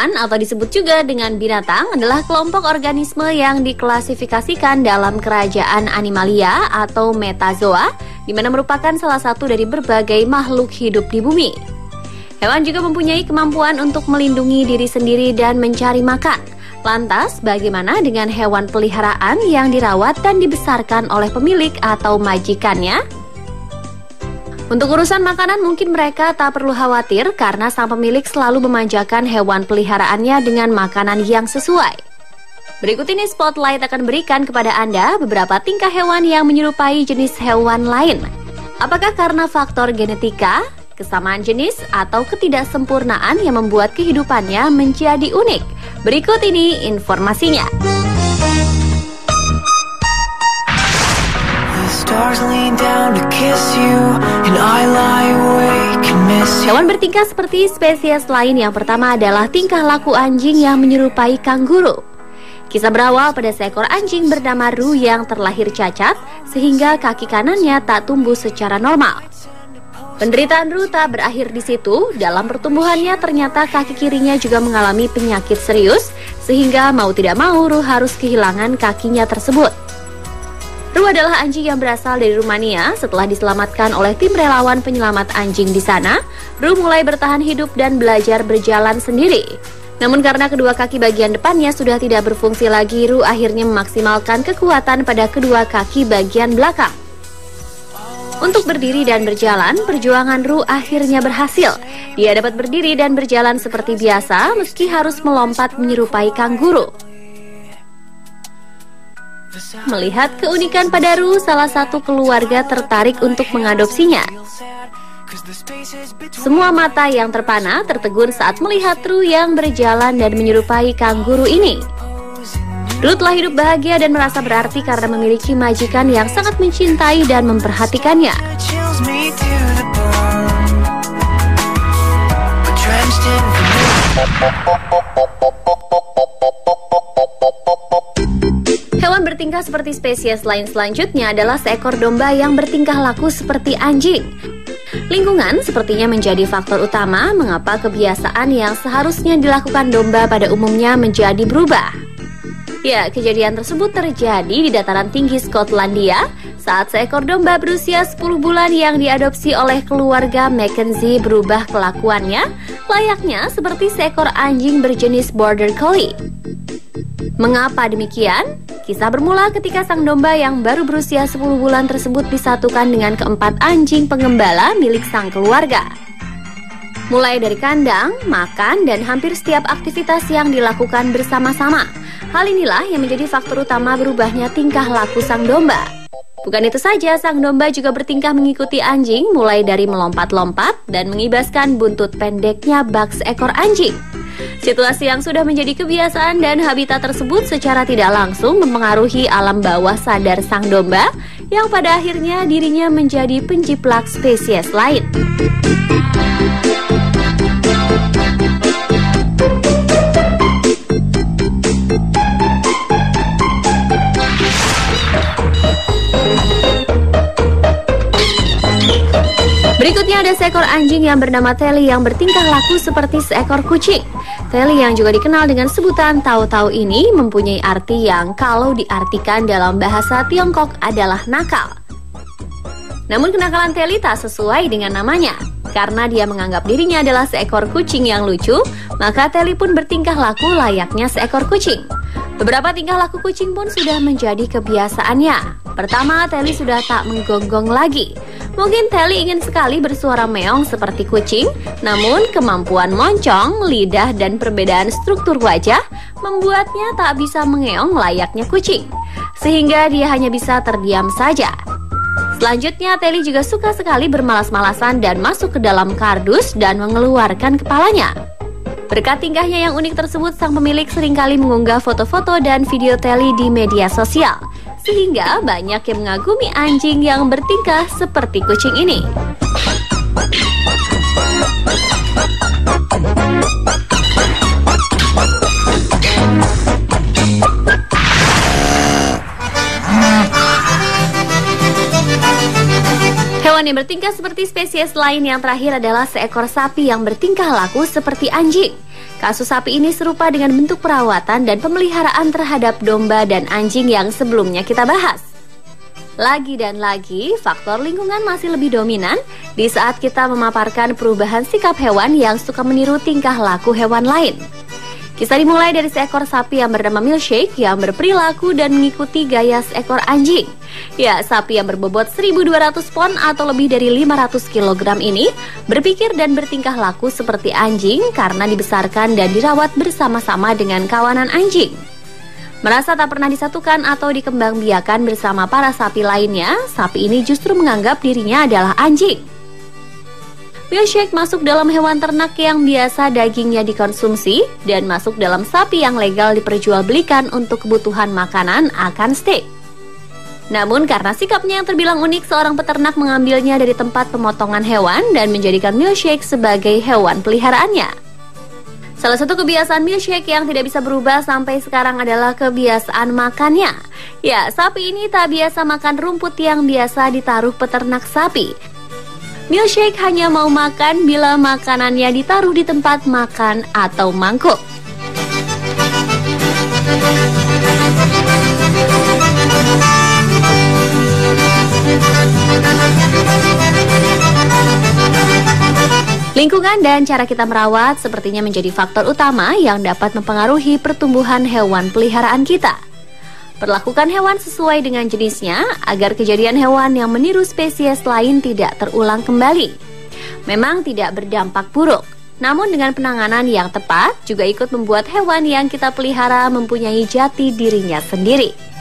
Hewan atau disebut juga dengan binatang adalah kelompok organisme yang diklasifikasikan dalam kerajaan Animalia atau Metazoa, di mana merupakan salah satu dari berbagai makhluk hidup di bumi. Hewan juga mempunyai kemampuan untuk melindungi diri sendiri dan mencari makan. Lantas, bagaimana dengan hewan peliharaan yang dirawat dan dibesarkan oleh pemilik atau majikannya? Untuk urusan makanan mungkin mereka tak perlu khawatir karena sang pemilik selalu memanjakan hewan peliharaannya dengan makanan yang sesuai. Berikut ini Spotlight akan berikan kepada Anda beberapa tingkah hewan yang menyerupai jenis hewan lain. Apakah karena faktor genetika, kesamaan jenis, atau ketidaksempurnaan yang membuat kehidupannya menjadi unik? Berikut ini informasinya. Hewan bertingkah seperti spesies lain yang pertama adalah tingkah laku anjing yang menyerupai kanguru. Kisah berawal pada seekor anjing bernama Ru yang terlahir cacat sehingga kaki kanannya tak tumbuh secara normal. Penderitaan Ru tak berakhir di situ. Dalam pertumbuhannya ternyata kaki kirinya juga mengalami penyakit serius sehingga mau tidak mau Ru harus kehilangan kakinya tersebut. Ru adalah anjing yang berasal dari Rumania. Setelah diselamatkan oleh tim relawan penyelamat anjing di sana, Ru mulai bertahan hidup dan belajar berjalan sendiri. Namun karena kedua kaki bagian depannya sudah tidak berfungsi lagi, Ru akhirnya memaksimalkan kekuatan pada kedua kaki bagian belakang. Untuk berdiri dan berjalan, perjuangan Ru akhirnya berhasil. Dia dapat berdiri dan berjalan seperti biasa meski harus melompat menyerupai kanguru. Melihat keunikan pada Ru, salah satu keluarga tertarik untuk mengadopsinya. Semua mata yang terpana tertegun saat melihat Ru yang berjalan dan menyerupai kanguru ini. Ru telah hidup bahagia dan merasa berarti karena memiliki majikan yang sangat mencintai dan memperhatikannya. Hewan bertingkah seperti spesies lain selanjutnya adalah seekor domba yang bertingkah laku seperti anjing. Lingkungan sepertinya menjadi faktor utama mengapa kebiasaan yang seharusnya dilakukan domba pada umumnya menjadi berubah. Ya, kejadian tersebut terjadi di dataran tinggi Skotlandia saat seekor domba berusia 10 bulan yang diadopsi oleh keluarga Mackenzie berubah kelakuannya layaknya seperti seekor anjing berjenis Border Collie. Mengapa demikian? Kisah bermula ketika sang domba yang baru berusia 10 bulan tersebut disatukan dengan keempat anjing pengembala milik sang keluarga. Mulai dari kandang, makan, dan hampir setiap aktivitas yang dilakukan bersama-sama. Hal inilah yang menjadi faktor utama berubahnya tingkah laku sang domba. Bukan itu saja, sang domba juga bertingkah mengikuti anjing mulai dari melompat-lompat dan mengibaskan buntut pendeknya bak seekor anjing. Situasi yang sudah menjadi kebiasaan dan habitat tersebut secara tidak langsung mempengaruhi alam bawah sadar sang domba yang pada akhirnya dirinya menjadi penjiplak spesies lain. Berikutnya ada seekor anjing yang bernama Telly yang bertingkah laku seperti seekor kucing. Telly yang juga dikenal dengan sebutan Tau-Tau ini mempunyai arti yang kalau diartikan dalam bahasa Tiongkok adalah nakal. Namun kenakalan Telly tak sesuai dengan namanya. Karena dia menganggap dirinya adalah seekor kucing yang lucu, maka Telly pun bertingkah laku layaknya seekor kucing. Beberapa tingkah laku kucing pun sudah menjadi kebiasaannya. Pertama, Telly sudah tak menggonggong lagi. Mungkin Telly ingin sekali bersuara meong seperti kucing, namun kemampuan moncong, lidah, dan perbedaan struktur wajah membuatnya tak bisa mengeong layaknya kucing. Sehingga dia hanya bisa terdiam saja. Selanjutnya, Telly juga suka sekali bermalas-malasan dan masuk ke dalam kardus dan mengeluarkan kepalanya. Berkat tingkahnya yang unik tersebut, sang pemilik seringkali mengunggah foto-foto dan video Telly di media sosial. Sehingga banyak yang mengagumi anjing yang bertingkah seperti kucing ini. Hewan yang bertingkah seperti spesies lain yang terakhir adalah seekor sapi yang bertingkah laku seperti anjing. Kasus sapi ini serupa dengan bentuk perawatan dan pemeliharaan terhadap domba dan anjing yang sebelumnya kita bahas. Lagi dan lagi, faktor lingkungan masih lebih dominan di saat kita memaparkan perubahan sikap hewan yang suka meniru tingkah laku hewan lain. Kisah dimulai dari seekor sapi yang bernama Milkshake yang berperilaku dan mengikuti gaya seekor anjing. Ya, sapi yang berbobot 1.200 pon atau lebih dari 500 kg ini berpikir dan bertingkah laku seperti anjing karena dibesarkan dan dirawat bersama-sama dengan kawanan anjing. Merasa tak pernah disatukan atau dikembangbiakan bersama para sapi lainnya, sapi ini justru menganggap dirinya adalah anjing. Milkshake masuk dalam hewan ternak yang biasa dagingnya dikonsumsi dan masuk dalam sapi yang legal diperjualbelikan untuk kebutuhan makanan akan steak. Namun karena sikapnya yang terbilang unik, seorang peternak mengambilnya dari tempat pemotongan hewan dan menjadikan Milkshake sebagai hewan peliharaannya. Salah satu kebiasaan Milkshake yang tidak bisa berubah sampai sekarang adalah kebiasaan makannya. Ya, sapi ini tak biasa makan rumput yang biasa ditaruh peternak sapi. Milkshake hanya mau makan bila makanannya ditaruh di tempat makan atau mangkuk. Lingkungan dan cara kita merawat sepertinya menjadi faktor utama yang dapat mempengaruhi pertumbuhan hewan peliharaan kita. Perlakukan hewan sesuai dengan jenisnya agar kejadian hewan yang meniru spesies lain tidak terulang kembali. Memang tidak berdampak buruk, namun dengan penanganan yang tepat juga ikut membuat hewan yang kita pelihara mempunyai jati dirinya sendiri.